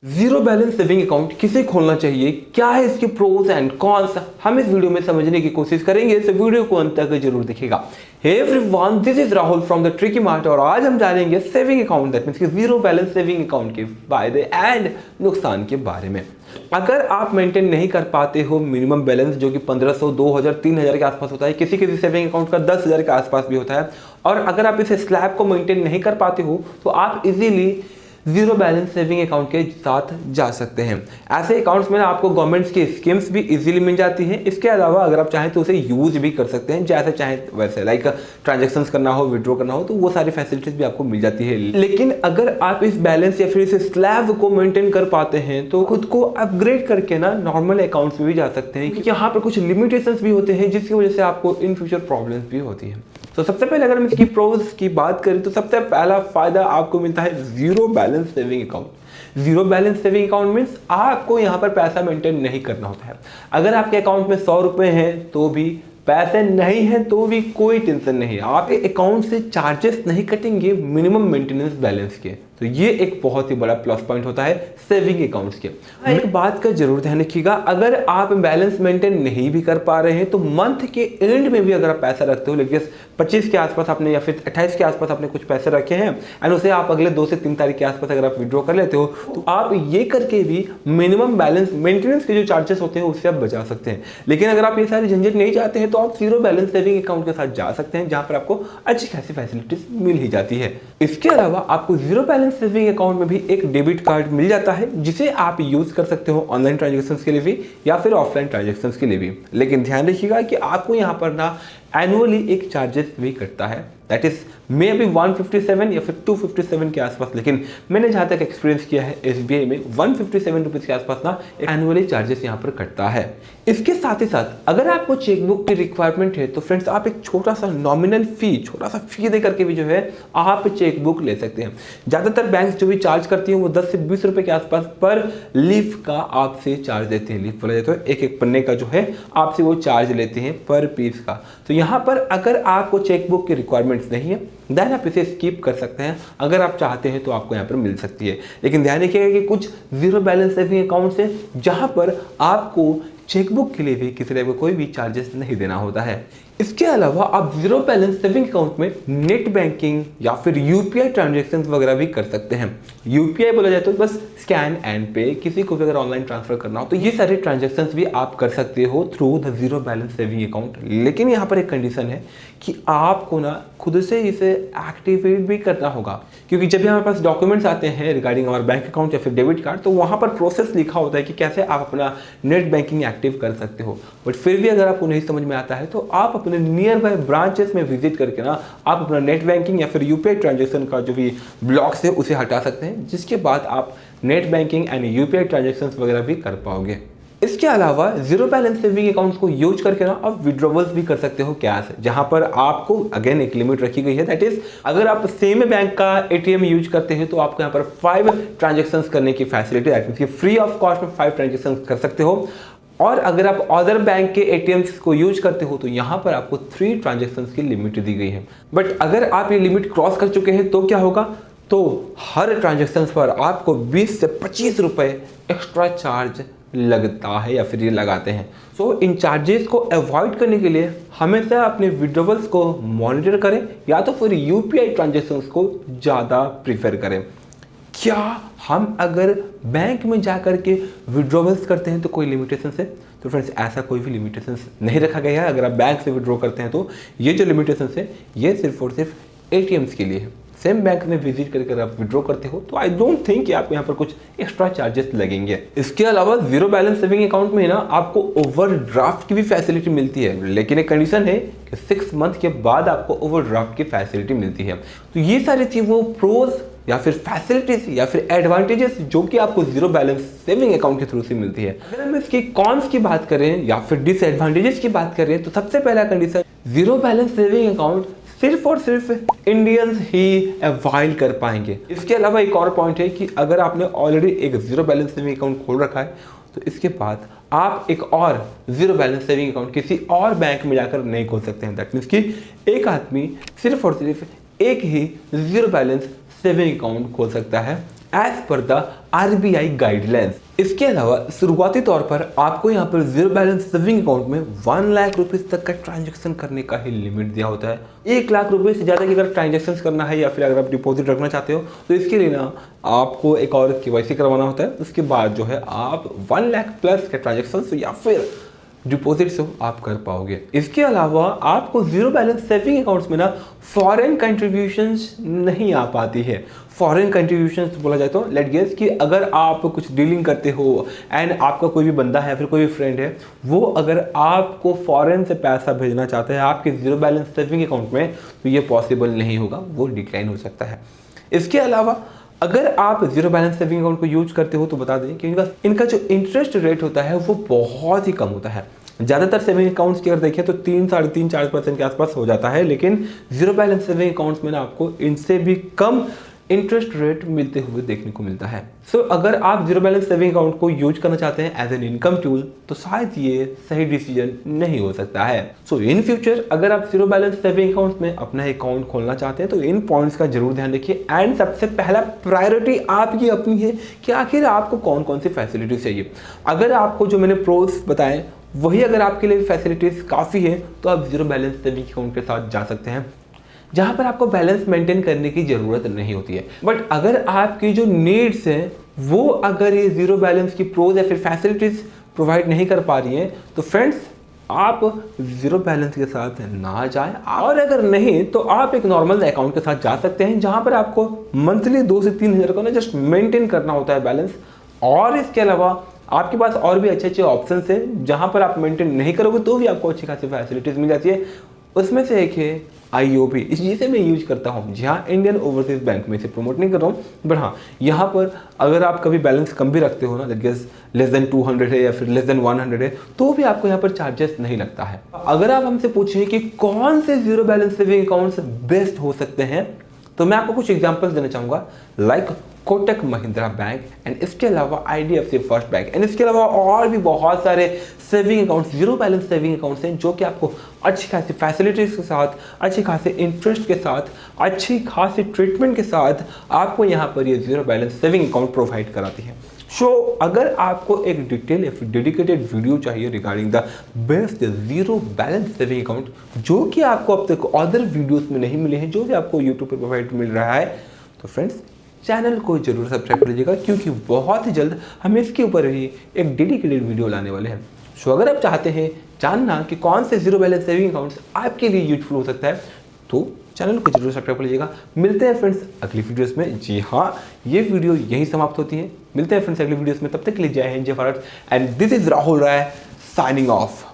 Zero balance saving account किसे खोलना चाहिए, क्या है इसके प्रोज एंड कॉन्स, हम इस वीडियो में समझने की कोशिश करेंगे, इस वीडियो को अंत तक जरूर देखिएगा। Hey everyone, this is Rahul from the tricky mart और आज हम जानेंगे सेविंग अकाउंट दैट मींस कि जीरो बैलेंस सेविंग अकाउंट के फायदे एंड नुकसान के बारे में। अगर आप मेंटेन नहीं कर पाते हो मिनिमम बैलेंस जो कि 1500, 2000, 3000 के आसपास होता है, किसी किसी सेविंग अकाउंट का 10,000 के आसपास भी होता है, और अगर आप इस स्लैब को मेंटेन नहीं कर पाते हो तो आप easily zero balance saving account के साथ जा सकते हैं। ऐसे अकाउंट्स में आपको गवर्नमेंट्स की स्कीम्स भी इजीली मिल जाती हैं। इसके अलावा अगर आप चाहें तो उसे यूज भी कर सकते हैं जैसे चाहें वैसे, लाइक ट्रांजैक्शंस करना हो, विड्रॉ करना हो, तो वो सारी फैसिलिटीज भी आपको मिल जाती है। लेकिन अगर आप इस बैलेंस या फिर इस स्लैब को मेंटेन कर पाते हैं तो खुद को अपग्रेड करके ना नॉर्मल अकाउंट्स में भी जा सकते हैं, क्योंकि यहाँ पर कुछ लिमिटेशंस भी होते हैं जिसकी वजह से आपको इन फ्यूचर प्रॉब्लम्स भी होती है। तो सबसे पहले अगर हम इसकी प्रोज की बात करें तो सबसे पहला फायदा आपको मिलता है zero balance saving account. Zero balance saving account means आपको यहाँ पर पैसा मेंटेन नहीं करना होता है। अगर आपके अकाउंट में 100 रुपए हैं तो भी, पैसे नहीं है तो भी कोई टेंशन नहीं है, आपके अकाउंट से चार्जेस नहीं कटेंगे मिनिमम मेंटेनेंस बैलेंस के। तो ये एक बहुत ही बड़ा प्लस पॉइंट होता है सेविंग अकाउंट्स के। एक बात का जरूर ध्यान रखिएगा, अगर आप बैलेंस मेंटेन नहीं भी कर पा रहे हैं तो मंथ के एंड में भी अगर आप पैसा रखते हो, लेकिन 25 के आसपास आपने या फिर 28 के आसपास आपने कुछ पैसे रखे हैं एंड उसे आप अगले 2 से 3 तारीख के आसपास अगर आप विड्रॉ कर लेते हो तो आप ये करके भी मिनिमम बैलेंस मेंटेनेंस के जो चार्जेस होते हैं उससे आप बचा सकते हैं। लेकिन अगर आप ये सारी झंझट नहीं चाहते हैं तो आप जीरो बैलेंस सेविंग अकाउंट के साथ जा सकते हैं, जहां पर आपको अच्छी खासी फैसिलिटीज मिल ही जाती है। इसके अलावा आपको जीरो बैलेंस सेविंग अकाउंट में भी एक डेबिट कार्ड मिल जाता है जिसे आप यूज कर सकते हो ऑनलाइन ट्रांजैक्शंस के लिए भी या फिर ऑफलाइन ट्रांजैक्शंस के लिए भी। लेकिन ध्यान रखिएगा कि आपको यहाँ पर ना एनुअली एक चार्जेस भी कटता है, दैट इज मे बी 157 या फिर 257 के आसपास, लेकिन मैंने जहां तक एक्सपीरियंस किया है SBI में 157 रुपीज के आसपास ना एनुअली चार्जेस यहाँ पर कटता है। इसके साथ ही साथ अगर आपको चेकबुक की रिक्वायरमेंट है तो फ्रेंड्स आप एक छोटा सा नॉमिनल फी, छोटा सा फी दे करके भी जो है आप चेकबुक ले सकते हैं। ज्यादातर बैंक जो भी चार्ज करती हैं वो 10 से 20 रुपए के आसपास पर लीफ का आपसे चार्ज देते हैं। लीफ बोला जाता है, एक एक पन्ने का जो है आपसे वो चार्ज लेते हैं पर पीस का। तो यहाँ पर अगर आपको चेकबुक की रिक्वायरमेंट्स नहीं है देन आप इसे स्किप कर सकते हैं। अगर आप चाहते हैं तो आपको यहाँ पर मिल सकती है। लेकिन ध्यान रखिएगा कि कुछ जीरो बैलेंस सेविंग अकाउंट्स हैं जहां पर आपको चेकबुक के लिए भी किसी तरह का कोई भी चार्जेस नहीं देना होता है। इसके अलावा आप जीरो बैलेंस सेविंग अकाउंट में नेट बैंकिंग या फिर यूपीआई ट्रांजैक्शंस वगैरह भी कर सकते हैं। यूपीआई बोला जाए तो बस स्कैन एंड पे, किसी को भी अगर ऑनलाइन ट्रांसफर करना हो तो ये सारे ट्रांजैक्शंस भी आप कर सकते हो through the zero balance saving account. लेकिन यहाँ पर एक कंडीशन है कि आपको ना खुद से इसे एक्टिवेट भी करना होगा, क्योंकि जब भी हमारे पास डॉक्यूमेंट्स आते हैं रिगार्डिंग हमारा बैंक अकाउंट या फिर डेबिट कार्ड तो वहाँ पर प्रोसेस लिखा होता है कि कैसे आप अपना नेट बैंकिंग एक्टिव कर सकते हो। बट फिर भी अगर आपको नहीं समझ में आता है तो आप अपने नियर बाय ब्रांचेस में विजिट करके ना आप अपना नेट बैंकिंग या फिर यूपीआई ट्रांजैक्शन का जो भी ब्लॉक्स है उसे हटा सकते हैं, जिसके बाद आप net banking and UPI transactions वगैरह भी कर पाओगे। इसके अलावा जीरो बैलेंस सेविंग अकाउंट्स को यूज करके ना आप विड्रॉवल्स भी कर सकते हो कैश, जहां पर आपको अगेन एक लिमिट रखी गई है, दैट इज अगर आप सेम बैंक का एटीएम यूज करते हैं तो आपको यहाँ पर 5 ट्रांजैक्शंस करने की फैसिलिटी, दैट मींस कि फ्री ऑफ कॉस्ट में 5 ट्रांजैक्शंस कर सकते हो। और अगर आप अदर बैंक के एटीएम्स को यूज करते हो तो यहाँ पर आपको 3 ट्रांजैक्शंस की लिमिट दी गई है। बट अगर आप ये लिमिट क्रॉस कर चुके हैं तो क्या होगा, तो हर ट्रांजैक्शंस पर आपको 20 से 25 रुपए एक्स्ट्रा चार्ज लगता है या फिर ये लगाते हैं। सो इन चार्जेस को अवॉइड करने के लिए हमेशा अपने विड्रॉवल्स को मॉनिटर करें या तो फिर यूपीआई ट्रांजैक्शंस को ज़्यादा प्रीफर करें। क्या हम अगर बैंक में जा कर के विड्रॉवल्स करते हैं तो कोई लिमिटेशंस है? तो फ्रेंड्स ऐसा कोई भी लिमिटेशंस नहीं रखा गया है। अगर आप बैंक से विड्रॉ करते हैं तो ये जो लिमिटेशंस है ये सिर्फ और सिर्फ एटीएम्स के लिए है। सेम बैंक में विजिट करके आप विड्रॉ करते हो तो आई डोंट थिंक कि आपको यहाँ पर कुछ एक्स्ट्रा चार्जेस लगेंगे। इसके अलावा जीरो बैलेंस सेविंग अकाउंट में ना आपको ओवरड्राफ्ट की भी फैसिलिटी मिलती है, लेकिन एक कंडीशन है कि 6 मंथ के बाद आपको ओवरड्राफ्ट की फैसिलिटी मिलती है। तो ये सारी चीज वो प्रोज या फिर फैसिलिटीज या फिर एडवांटेजेस जो कि आपको जीरो बैलेंस सेविंग अकाउंट के थ्रू से मिलती है। अगर हम इसके कॉन्स की बात करें या फिर डिसएडवांटेजेस की बात करें तो सबसे पहला condition, zero balance saving account सिर्फ और सिर्फ इंडियंस ही अवॉइड कर पाएंगे। इसके अलावा एक और पॉइंट है कि अगर आपने ऑलरेडी एक जीरो बैलेंस सेविंग अकाउंट खोल रखा है तो इसके बाद आप एक और जीरो बैलेंस सेविंग अकाउंट किसी और बैंक में जाकर नहीं खोल सकते हैं। दैट मीन्स कि एक आदमी सिर्फ और सिर्फ एक ही जीरो बैलेंस सेविंग अकाउंट खोल सकता है as per the RBI guidelines. इसके अलावा शुरुआती तौर पर आपको यहाँ पर जीरो बैलेंस सेविंग अकाउंट में 1 लाख रुपीस तक का ट्रांजैक्शन करने का ही लिमिट दिया होता है। 1 लाख रुपए से ज़्यादा की अगर ट्रांजैक्शन करना है या फिर अगर आप डिपॉजिट रखना चाहते हो तो इसके लिए ना आपको एक और KYC करवाना होता है। उसके बाद जो है आप 1 लाख प्लस के ट्रांजैक्शन या फिर डिपॉजिट से आप कर पाओगे। इसके अलावा आपको जीरो बैलेंस सेविंग अकाउंट्स में ना फॉरेन कंट्रीब्यूशंस नहीं आ पाती है। फॉरेन कंट्रीब्यूशंस बोला जाए तो लेट गेस कि अगर आप कुछ डीलिंग करते हो एंड आपका कोई भी बंदा है फिर कोई भी फ्रेंड है, वो अगर आपको फॉरेन से पैसा भेजना चाहता है आपके जीरो बैलेंस सेविंग अकाउंट में, तो ये पॉसिबल नहीं होगा, वो डिक्लाइन हो सकता है। इसके अलावा अगर आप जीरो बैलेंस सेविंग अकाउंट को यूज करते हो तो बता दें कि इनका जो इंटरेस्ट रेट होता है वो बहुत ही कम होता है। ज़्यादातर सेविंग अकाउंट्स की अगर देखें तो 3, 3.5, 4% के आसपास हो जाता है, लेकिन जीरो बैलेंस सेविंग अकाउंट्स में ना आपको इनसे भी कम इंटरेस्ट रेट मिलते हुए देखने को मिलता है। सो अगर आप जीरो बैलेंस सेविंग अकाउंट को यूज करना चाहते हैं एज एन इनकम टूल तो शायद ये सही डिसीजन नहीं हो सकता है। सो इन फ्यूचर अगर आप जीरो बैलेंस सेविंग अकाउंट में अपना अकाउंट खोलना चाहते हैं तो इन पॉइंट्स का जरूर ध्यान रखिए। एंड सबसे पहला प्रायोरिटी आपकी अपनी है कि आखिर आपको कौन कौन सी फैसिलिटीज चाहिए। अगर आपको जो मैंने प्रोस बताए वही अगर आपके लिए फैसिलिटीज काफ़ी है तो आप जीरो बैलेंस सेविंग अकाउंट के साथ जा सकते हैं, जहाँ पर आपको बैलेंस मेंटेन करने की ज़रूरत नहीं होती है। बट अगर आपकी जो नीड्स हैं वो अगर ये जीरो बैलेंस की प्रोज या फिर फैसिलिटीज़ प्रोवाइड नहीं कर पा रही हैं तो फ्रेंड्स आप जीरो बैलेंस के साथ ना जाएं। और अगर नहीं तो आप एक नॉर्मल अकाउंट के साथ जा सकते हैं, जहाँ पर आपको मंथली 2 से 3 हज़ार का ना जस्ट मेंटेन करना होता है बैलेंस। और इसके अलावा आपके पास और भी अच्छे अच्छे ऑप्शंस हैं जहाँ पर आप मेंटेन नहीं करोगे तो भी आपको अच्छी खासी फैसिलिटीज़ मिल जाती है। उसमें से एक है IOB, जिसे मैं यूज करता हूँ। जी हाँ, इंडियन ओवरसीज बैंक में इसे प्रमोट नहीं कर रहा हूँ, बट हाँ यहाँ पर अगर आप कभी बैलेंस कम भी रखते हो ना, लेस देन 200 है या फिर लेस देन 100 है, तो भी आपको यहाँ पर चार्जेस नहीं लगता है। अगर आप हमसे पूछें कि कौन से zero balance saving accounts best हो सकते हैं तो मैं आपको कुछ एग्जाम्पल्स देना चाहूँगा, like Kotak Mahindra bank and इसके अलावा IDFC फर्स्ट बैंक एंड इसके अलावा और भी बहुत सारे saving accounts, zero balance saving accounts हैं जो कि आपको अच्छी खासी फैसिलिटीज़ के साथ, अच्छी खासी इंटरेस्ट के साथ, अच्छी खासी ट्रीटमेंट के साथ आपको यहाँ पर ये zero balance saving account provide कराती है। सो अगर आपको एक डिटेल या फिर डेडिकेटेड वीडियो चाहिए regarding the best zero balance saving account जो कि आपको अब तक अदर वीडियोस में नहीं मिले हैं, जो भी आपको यूट्यूब पर प्रोवाइड मिल रहा है, तो फ्रेंड्स चैनल को जरूर सब्सक्राइब कर लीजिएगा क्योंकि बहुत ही जल्द हम इसके ऊपर ही एक डेडिकेटेड वीडियो लाने वाले हैं। सो अगर आप चाहते हैं जानना कि कौन से जीरो बैलेंस सेविंग अकाउंट्स आपके लिए यूजफुल हो सकता है तो चैनल को जरूर सब्सक्राइब कर लीजिएगा। मिलते हैं फ्रेंड्स अगली वीडियोस में। जी हाँ, ये वीडियो यहीं समाप्त होती है। मिलते हैं फ्रेंड्स अगली वीडियोस में, तब तक के लिए जय हिंद, जय Bharat and this is Rahul Rai signing of.